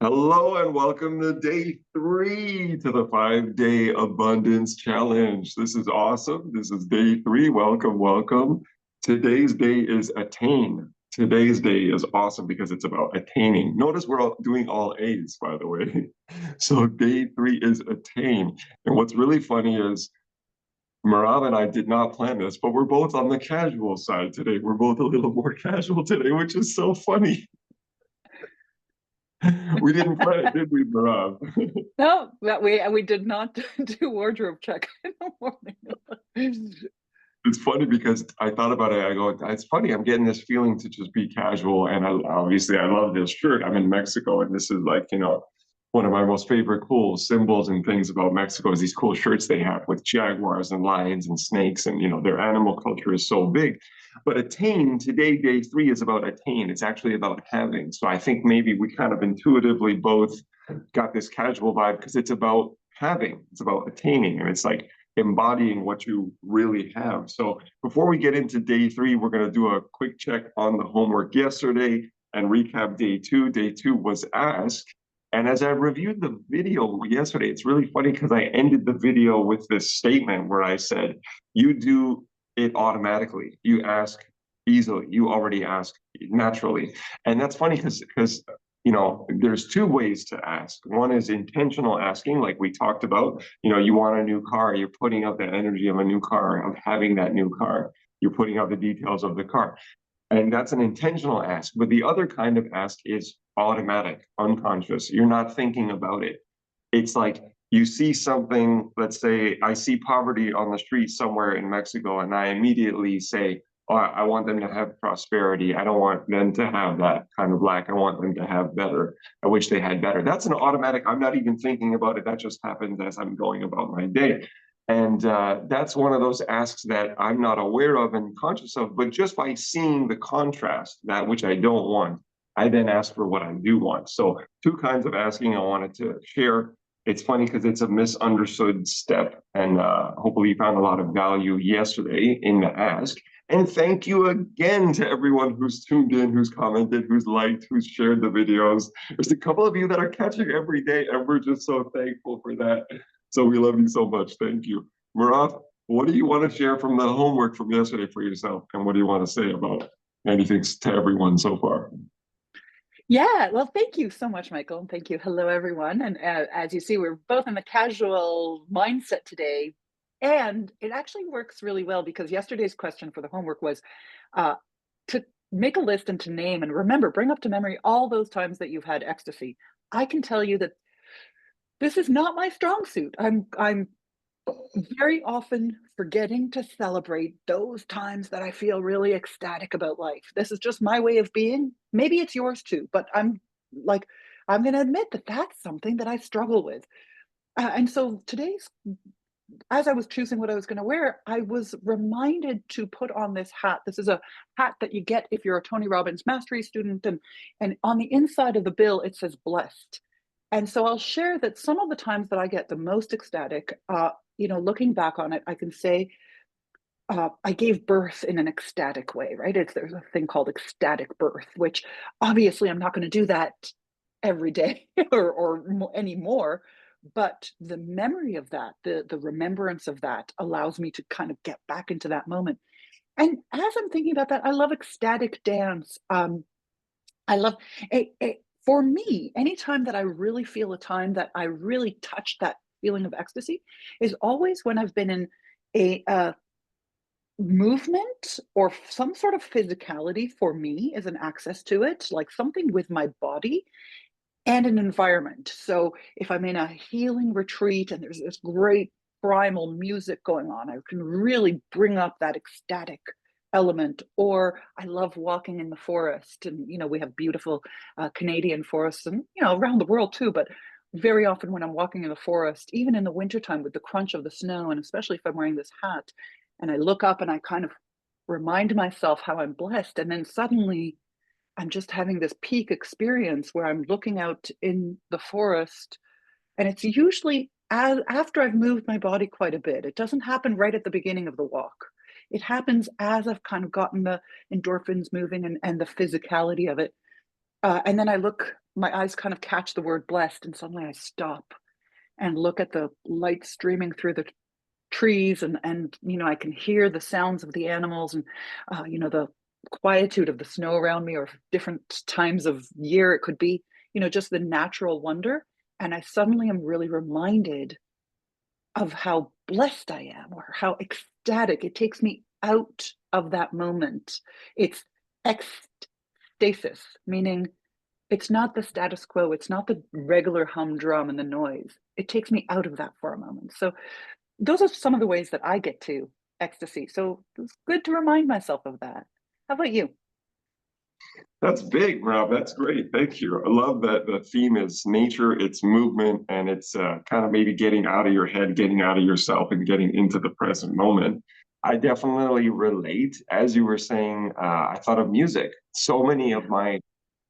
Hello and welcome to day 3 to the 5-day abundance challenge. This is awesome. This is day 3. Welcome, welcome. Today's day is attain. Today's day is awesome because it's about attaining. Notice we're all doing all A's, by the way. So day 3 is attain. And what's really funny is Merav and I did not plan this, but we're both on the casual side today. We're both a little more casual today, which is so funny. We didn't plan it, did we, Merav? No, that we did not do wardrobe check in the morning. It's funny because I thought about it. I go, it's funny. I'm getting this feeling to just be casual. And I love this shirt. I'm in Mexico, and this is like, one of my most favorite cool symbols and things about Mexico is these cool shirts they have with jaguars and lions and snakes. And, their animal culture is so big. But attain today, day 3 is about attain. It's actually about having. So I think maybe we kind of intuitively both got this casual vibe because it's about having, it's about attaining. And it's like, embodying what you really have. So before we get into day 3, we're going to do a quick check on the homework yesterday and recap day 2. Day 2 was ask. And as I reviewed the video yesterday, it's really funny because I ended the video with this statement where I said, you do it automatically. You ask easily. You already ask naturally. And that's funny because there's 2 ways to ask. One is intentional asking, like we talked about. You want a new car, you're putting out the energy of a new car, of having that new car. You're putting out the details of the car. And that's an intentional ask. But the other kind of ask is automatic, unconscious. You're not thinking about it. It's like you see something, let's say I see poverty on the street somewhere in Mexico, and I immediately say, oh, I want them to have prosperity. I don't want them to have that kind of lack. I want them to have better. I wish they had better. That's an automatic, I'm not even thinking about it. That just happens as I'm going about my day. And that's one of those asks that I'm not aware of and conscious of, but just by seeing the contrast, that which I don't want, I then ask for what I do want. So 2 kinds of asking I wanted to share. It's funny because it's a misunderstood step, and hopefully you found a lot of value yesterday in the ask. And thank you again to everyone who's tuned in, who's commented, who's liked, who's shared the videos. There's a couple of you that are catching every day, and we're just so thankful for that. So we love you so much. Thank you. Merav, what do you want to share from the homework from yesterday for yourself? And what do you want to say about anything to everyone so far? Yeah, well, thank you so much, Michael, and thank you. Hello, everyone. And as you see, we're both in the casual mindset today, and it actually works really well because yesterday's question for the homework was uh, to make a list and to name and remember, bring up to memory all those times that you've had ecstasy. I can tell you that this is not my strong suit. I'm very often forgetting to celebrate those times that I feel really ecstatic about life. This is just my way of being. Maybe it's yours too, but like, I'm going to admit that that's something that I struggle with. And so today's, as I was choosing what I was going to wear, I was reminded to put on this hat. This is a hat that you get if you're a Tony Robbins Mastery student. And on the inside of the bill, it says blessed. And so I'll share that some of the times that I get the most ecstatic, looking back on it, I can say I gave birth in an ecstatic way, right? There's a thing called ecstatic birth, which obviously I'm not going to do that every day or anymore. But the memory of that, the remembrance of that allows me to kind of get back into that moment. And as I'm thinking about that, I love ecstatic dance. I love for me, anytime that I really feel a time that I really touch that feeling of ecstasy is always when I've been in a movement or some sort of physicality for me is an access to it, like something with my body and an environment. So if I'm in a healing retreat and there's this great primal music going on, I can really bring up that ecstatic element. Or I love walking in the forest, and we have beautiful Canadian forests, and around the world too. But very often when I'm walking in the forest, even in the wintertime with the crunch of the snow, and especially if I'm wearing this hat, and I look up and I kind of remind myself how I'm blessed, and then suddenly I'm just having this peak experience where I'm looking out in the forest, and it's usually after I've moved my body quite a bit. It doesn't happen right at the beginning of the walk. It happens as I've kind of gotten the endorphins moving and the physicality of it. And then I look my eyes kind of catch the word blessed, and suddenly I stop and look at the light streaming through the trees, and I can hear the sounds of the animals, and the quietude of the snow around me, or different times of year it could be, just the natural wonder. And I suddenly am really reminded of how blessed I am, or how ecstatic. It takes me out of that moment. It's ecstasis, meaning it's not the status quo, it's not the regular humdrum and the noise. It takes me out of that for a moment. So those are some of the ways that I get to ecstasy. So it's good to remind myself of that. How about you? That's big, Rob. That's great. Thank you. I love that the theme is nature, it's movement, and it's kind of maybe getting out of your head, getting out of yourself, and getting into the present moment. I definitely relate. As you were saying, I thought of music. So many of my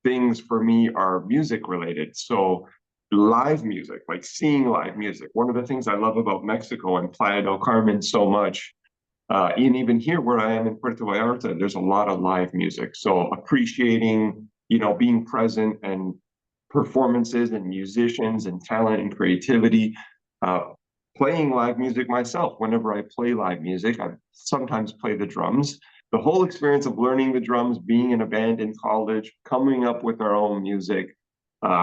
things for me are music related. So live music, like seeing live music. One of the things I love about Mexico and Playa del Carmen so much, and even here where I am in Puerto Vallarta, there's a lot of live music. So appreciating, being present and performances and musicians and talent and creativity. Uh, Playing live music myself. Whenever I play live music, I sometimes play the drums. The whole experience of learning the drums, being in a band in college, coming up with our own music,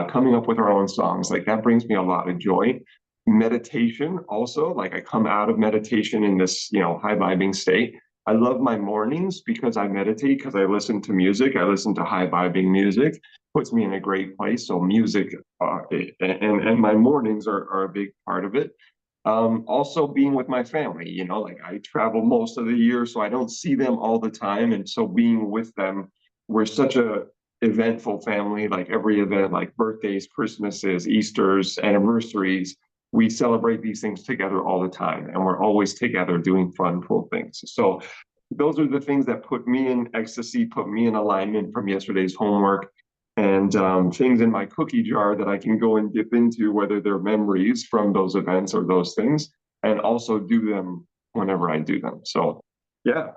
coming up with our own songs, like that brings me a lot of joy. Meditation also, like I come out of meditation in this, high vibing state. I love my mornings because I meditate, because I listen to music. I listen to high vibing music, puts me in a great place. So music, and my mornings are a big part of it. Also being with my family, like I travel most of the year, so I don't see them all the time. And so being with them, we're such a eventful family, like every event, like birthdays, Christmases, Easters, anniversaries, we celebrate these things together all the time. And we're always together doing fun, cool things. So those are the things that put me in ecstasy, put me in alignment from yesterday's homework, and things in my cookie jar that I can go and dip into, whether they're memories from those events or those things, and also do them whenever I do them. So, yeah.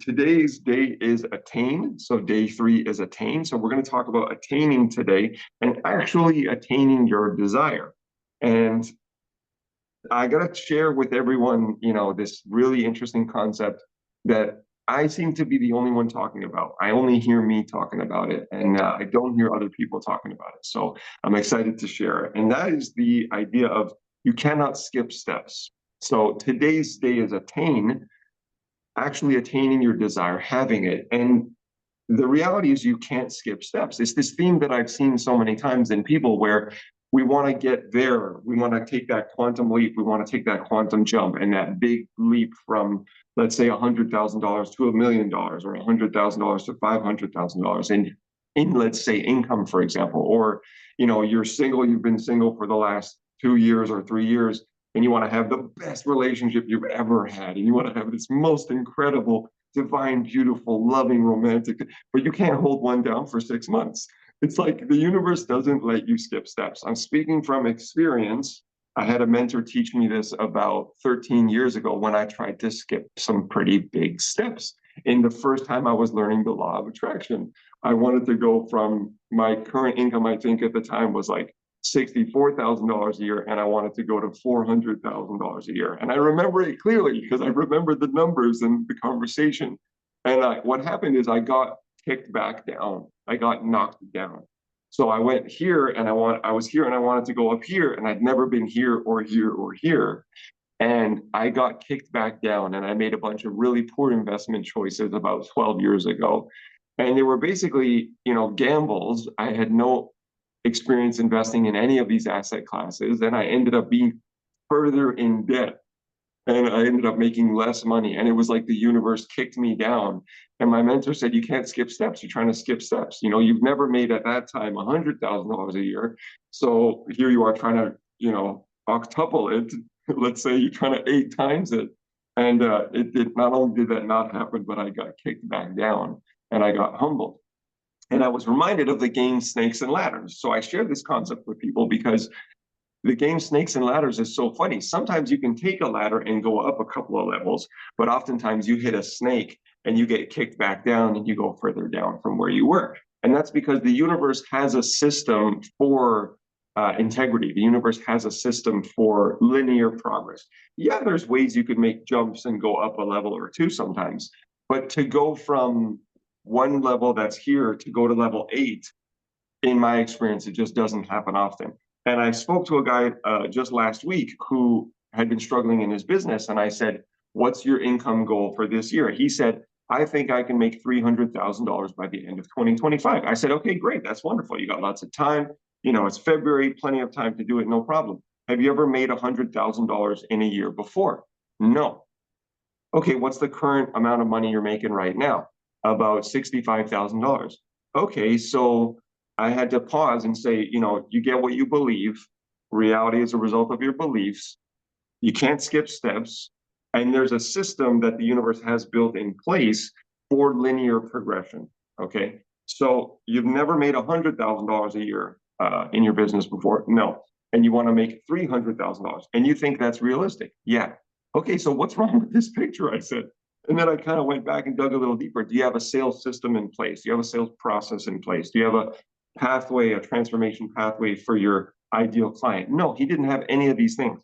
Today's day is Attain. So, day 3 is Attain. So, we're going to talk about attaining today and actually attaining your desire. And I got to share with everyone, this really interesting concept that I seem to be the only one talking about. I only hear me talking about it, and I don't hear other people talking about it. So I'm excited to share it. And that is the idea of you cannot skip steps. So today's day is attain, actually attaining your desire, having it. And the reality is you can't skip steps. It's this theme that I've seen so many times in people where we want to get there. We want to take that quantum leap. We want to take that quantum jump and that big leap from, let's say, $100,000 to $1,000,000, or $100,000 to $500,000 in, let's say, income, for example. Or, you're single, you've been single for the last 2 years or 3 years, and you want to have the best relationship you've ever had. And you want to have this most incredible, divine, beautiful, loving, romantic, but you can't hold one down for 6 months. It's like the universe doesn't let you skip steps. I'm speaking from experience. I had a mentor teach me this about 13 years ago when I tried to skip some pretty big steps. In the first time I was learning the law of attraction, I wanted to go from my current income, I think at the time was like $64,000 a year, and I wanted to go to $400,000 a year. And I remember it clearly because I remember the numbers and the conversation. And what happened is I got kicked back down. I got knocked down. So I went here and I was here and I wanted to go up here, and I'd never been here or here or here. And I got kicked back down, and I made a bunch of really poor investment choices about 12 years ago. And they were basically, gambles. I had no experience investing in any of these asset classes, and I ended up being further in debt, and I ended up making less money. And it was like the universe kicked me down. And my mentor said, you can't skip steps. You're trying to skip steps. You've never made at that time $100,000 a year. So here you are trying to, octuple it. Let's say you're trying to 8 times it. And it did not only did that not happen, but I got kicked back down and I got humbled. And I was reminded of the game Snakes and Ladders. So I share this concept with people because the game Snakes and Ladders is so funny. Sometimes you can take a ladder and go up a couple of levels, but oftentimes you hit a snake and you get kicked back down and you go further down from where you were. And that's because the universe has a system for integrity. The universe has a system for linear progress. Yeah, there's ways you could make jumps and go up a level or two sometimes, but to go from one level that's here to go to level 8, in my experience, it just doesn't happen often. And I spoke to a guy just last week who had been struggling in his business, and I said, "What's your income goal for this year?" He said, "I think I can make $300,000 by the end of 2025." I said, "Okay, great. That's wonderful. You got lots of time. You know, it's February, plenty of time to do it, no problem." Have you ever made $100,000 in a year before? No. Okay, what's the current amount of money you're making right now? About $65,000. Okay, so I had to pause and say, you know, you get what you believe. Reality is a result of your beliefs. You can't skip steps. And there's a system that the universe has built in place for linear progression. Okay, so you've never made $100,000 a year in your business before? No. And you want to make $300,000 and you think that's realistic? Yeah. Okay, so what's wrong with this picture? I said. And then I kind of went back and dug a little deeper. Do you have a sales system in place? Do you have a sales process in place? Do you have a pathway, a transformation pathway for your ideal client? No, he didn't have any of these things.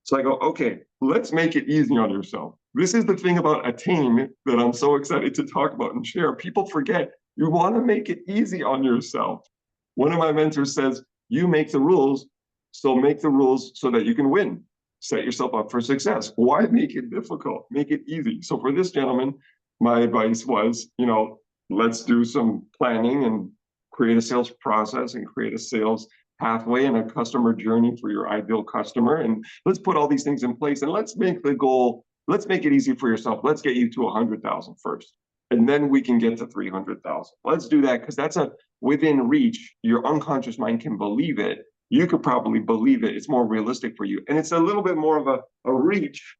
So I go, okay, let's make it easy on yourself. This is the thing about Attain that I'm so excited to talk about and share. People forget you want to make it easy on yourself. One of my mentors says, you make the rules, so make the rules so that you can win. Set yourself up for success. Why make it difficult? Make it easy. So for this gentleman, my advice was, you know, let's do some planning and create a sales process and create a sales pathway and a customer journey for your ideal customer. And let's put all these things in place and let's make the goal, let's make it easy for yourself. Let's get you to 100,000 first. And then we can get to 300,000. Let's do that because that's a within reach. Your unconscious mind can believe it. You could probably believe it. It's more realistic for you. And it's a little bit more of a reach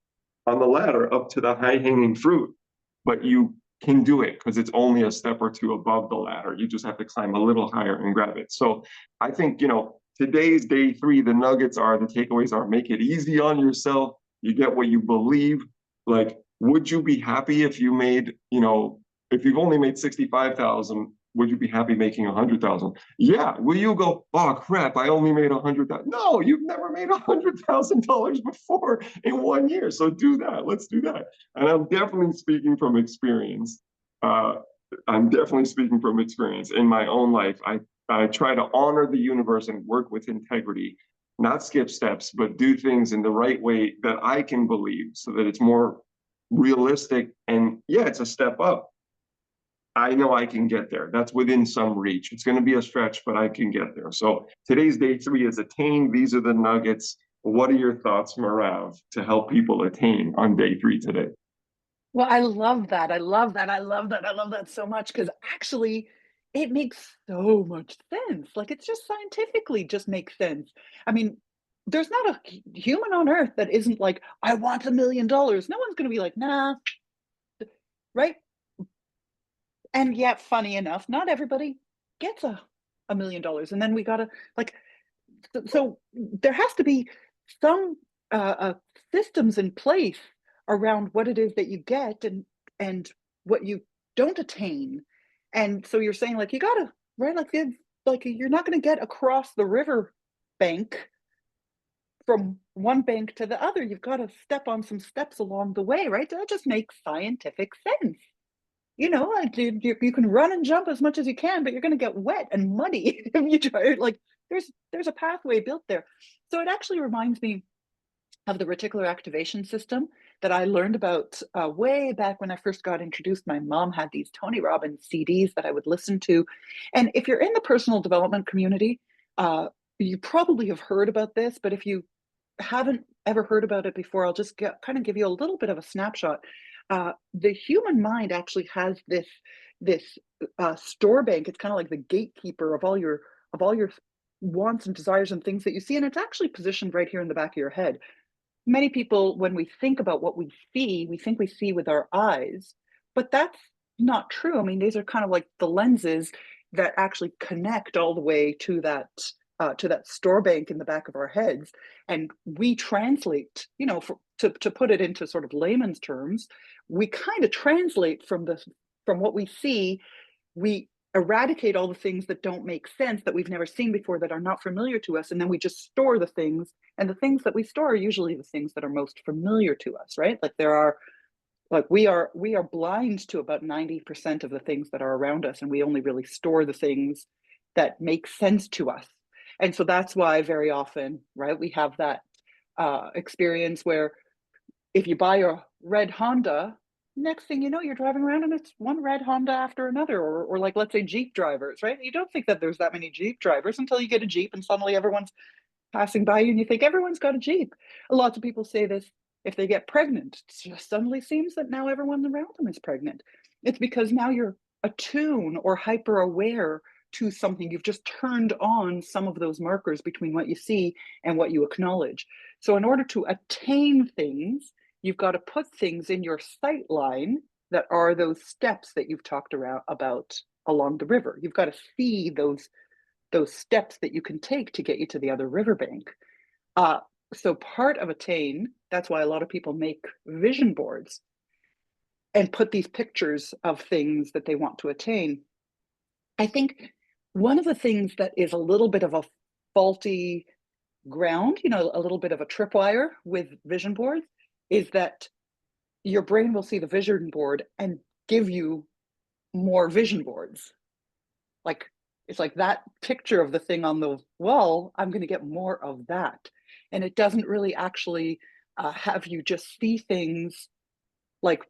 on the ladder up to the high hanging fruit. But you can do it because it's only a step or two above the ladder. You just have to climb a little higher and grab it. So I think, you know, today's day 3, the nuggets are, the takeaways are, make it easy on yourself. You get what you believe. Like, would you be happy if you made, you know, if you've only made 65,000, would you be happy making 100,000? Yeah. Will you go, oh crap, I only made 100,000? No, you've never made $100,000 before in 1 year. So do that. Let's do that. And I'm definitely speaking from experience. I'm definitely speaking from experience in my own life. I try to honor the universe and work with integrity, not skip steps, but do things in the right way that I can believe so that it's more realistic. And yeah, it's a step up. I know I can get there. That's within some reach. It's going to be a stretch, but I can get there. So today's day 3 is Attain. These are the nuggets. What are your thoughts, Merav, to help people attain on day 3 today? Well, I love that. I love that. I love that. I love that so much because actually it makes so much sense. Like it's just scientifically just makes sense. I mean, there's not a human on earth that isn't like, I want $1 million. No one's going to be like, nah, right? And yet, funny enough, not everybody gets a $1 million. And then we gotta like, so there has to be some systems in place around what it is that you get and what you don't attain. And so you're saying like you gotta right like you're not going to get across the river bank from one bank to the other. You've got to step on some steps along the way, right? That just makes scientific sense. You know, like you can run and jump as much as you can, but you're going to get wet and muddy if you try. Like there's a pathway built there. So it actually reminds me of the reticular activation system that I learned about way back when I first got introduced. My mom had these Tony Robbins CDs that I would listen to. And if you're in the personal development community, you probably have heard about this, but if you haven't ever heard about it before, I'll just kind of give you a little bit of a snapshot. The human mind actually has this store bank. It's kind of like the gatekeeper of all your wants and desires and things that you see, and it's actually positioned right here in the back of your head. Many people, when we think about what we see, we think we see with our eyes, but that's not true. I mean, these are kind of like the lenses that actually connect all the way to that store bank in the back of our heads, and we translate. You know, to put it into sort of layman's terms, we kind of translate from what we see. We eradicate all the things that don't make sense, that we've never seen before, that are not familiar to us, and then we just store the things. And the things that we store are usually the things that are most familiar to us, right? Like there are, like we are blind to about 90% of the things that are around us, and we only really store the things that make sense to us. And so that's why very often, right, we have that experience where if you buy a red Honda, next thing you know, you're driving around and it's one red Honda after another, or like, let's say Jeep drivers, right? You don't think that there's that many Jeep drivers until you get a Jeep and suddenly everyone's passing by you and you think everyone's got a Jeep. Lots of people say this if they get pregnant. It just suddenly seems that now everyone around them is pregnant. It's because now you're attuned or hyper aware to something. You've just turned on some of those markers between what you see and what you acknowledge. So in order to attain things, you've got to put things in your sight line that are those steps that you've talked about along the river. You've got to see those steps that you can take to get you to the other riverbank. So part of Attain, that's why a lot of people make vision boards and put these pictures of things that they want to attain. I think one of the things that is a little bit of a faulty ground, a little bit of a tripwire with vision boards, is that your brain will see the vision board and give you more vision boards. Like, it's like that picture of the thing on the wall, I'm going to get more of that. And it doesn't really actually have you just see things. Like,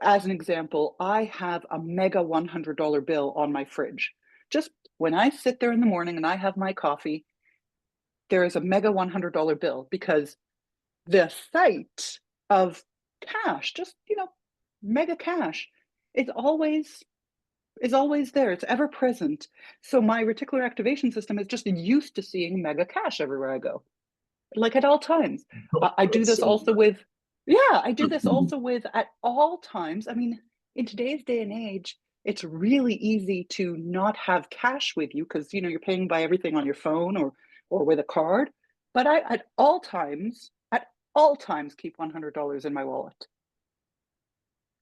as an example, I have a mega $100 bill on my fridge. Just when I sit there in the morning and I have my coffee, there is a mega $100 bill, because the sight of cash, just, mega cash, is always there. It's ever present. So my reticular activation system is just used to seeing mega cash everywhere I go, like at all times. I do That's this so also with, yeah, I do this good. also with at all times. I mean, in today's day and age, it's really easy to not have cash with you because, you're paying by everything on your phone or with a card. But I, at all times, keep $100 in my wallet.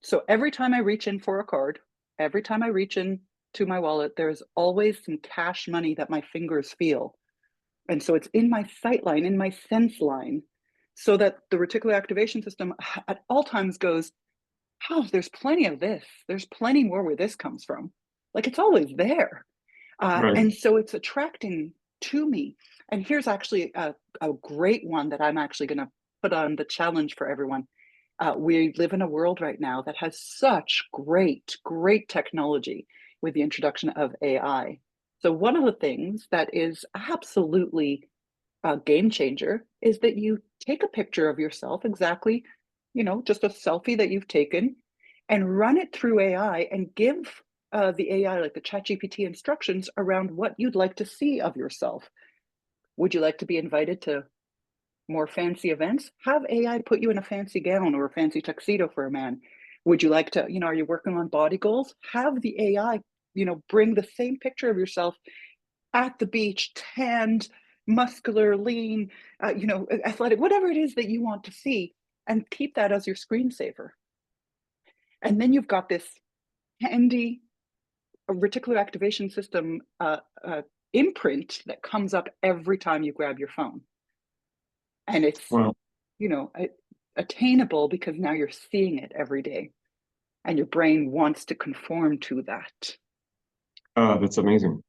So every time I reach in for a card, every time I reach in to my wallet, there's always some cash money that my fingers feel. And so it's in my sight line, in my sense line, so that the reticular activation system at all times goes, oh, there's plenty of this. There's plenty more where this comes from. Like, it's always there. Right. And so it's attracting to me. And here's actually a great one that I'm actually going to put on the challenge for everyone. We live in a world right now that has such great, great technology with the introduction of AI. So one of the things that is absolutely a game changer is that you take a picture of yourself, exactly, just a selfie that you've taken, and run it through AI and give the AI, like the ChatGPT, instructions around what you'd like to see of yourself. Would you like to be invited to more fancy events? Have AI put you in a fancy gown or a fancy tuxedo for a man. Would you like to, are you working on body goals? Have the AI, bring the same picture of yourself at the beach, tanned, muscular, lean, athletic, whatever it is that you want to see, and keep that as your screensaver. And then you've got this handy reticular activation system imprint that comes up every time you grab your phone. And it's, Well, attainable because now you're seeing it every day and your brain wants to conform to that. that's amazing.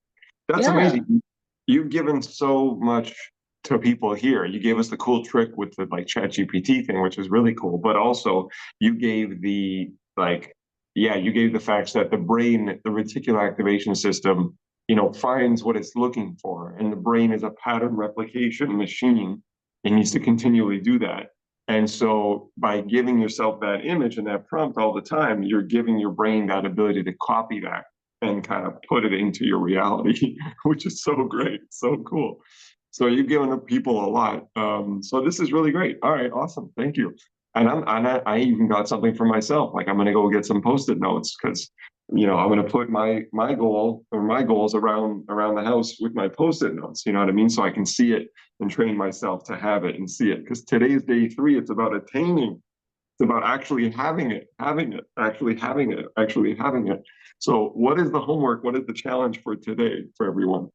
That's Yeah. amazing. You've given so much to people here. You gave us the cool trick with the like chat GPT thing, which is really cool. But also you gave the like, yeah, you gave the facts that the brain, the reticular activation system, finds what it's looking for. And the brain is a pattern replication machine. It needs to continually do that. And so by giving yourself that image and that prompt all the time, you're giving your brain that ability to copy that and kind of put it into your reality, which is so great, so cool. So you've given people a lot. So this is really great. All right, awesome, thank you. And I even got something for myself. Like I'm gonna go get some post-it notes because I'm gonna put my goal or my goals around the house with my post-it notes. You know what I mean? So I can see it and train myself to have it and see it. Because today's day 3. It's about attaining. It's about actually having it, actually having it, actually having it. So what is the homework? What is the challenge for today for everyone?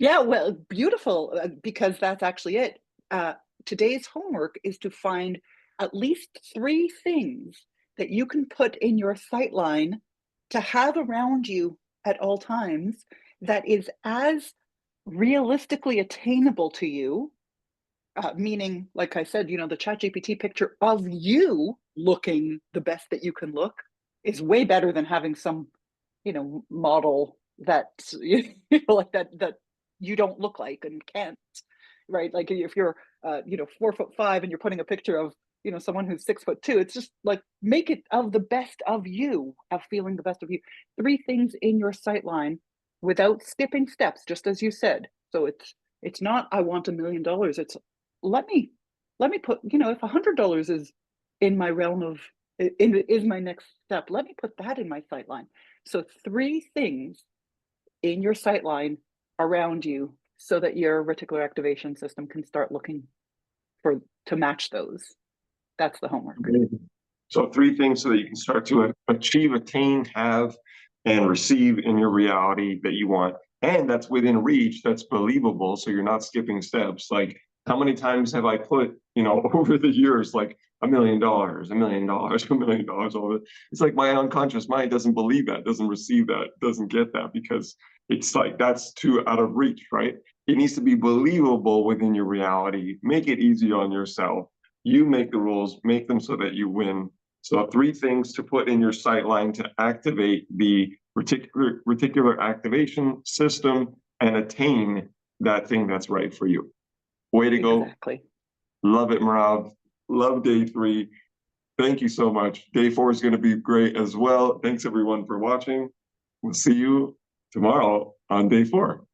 Yeah, well, beautiful, because that's actually it. Uh, Today's homework is to find at least three things that you can put in your sightline to have around you at all times that is as realistically attainable to you, meaning, like I said, the ChatGPT picture of you looking the best that you can look is way better than having some, model that like that you don't look like and can't, right? Like if you're 4'5" and you're putting a picture of someone who's 6'2", it's just like make it of the best of you, of feeling the best of you. Three things in your sight line without skipping steps, just as you said. So it's not I want $1 million. It's let me put, if $100 is in my realm of is my next step, let me put that in my sight line. So three things in your sight line around you so that your reticular activation system can start looking for to match those. That's the homework. Amazing. So three things so that you can start to achieve, attain, have, and receive in your reality that you want. And that's within reach, that's believable. So you're not skipping steps. Like how many times have I put, over the years, like $1 million, $1 million, $1 million over it. It's like my unconscious mind doesn't believe that, doesn't receive that, doesn't get that because it's like that's too out of reach, right? It needs to be believable within your reality. Make it easy on yourself. You make the rules, make them so that you win. So three things to put in your sight line to activate the reticular activation system and attain that thing that's right for you. Way to go. Exactly. Love it, Merav. Love day 3. Thank you so much. Day 4 is going to be great as well. Thanks everyone for watching. We'll see you tomorrow on day 4.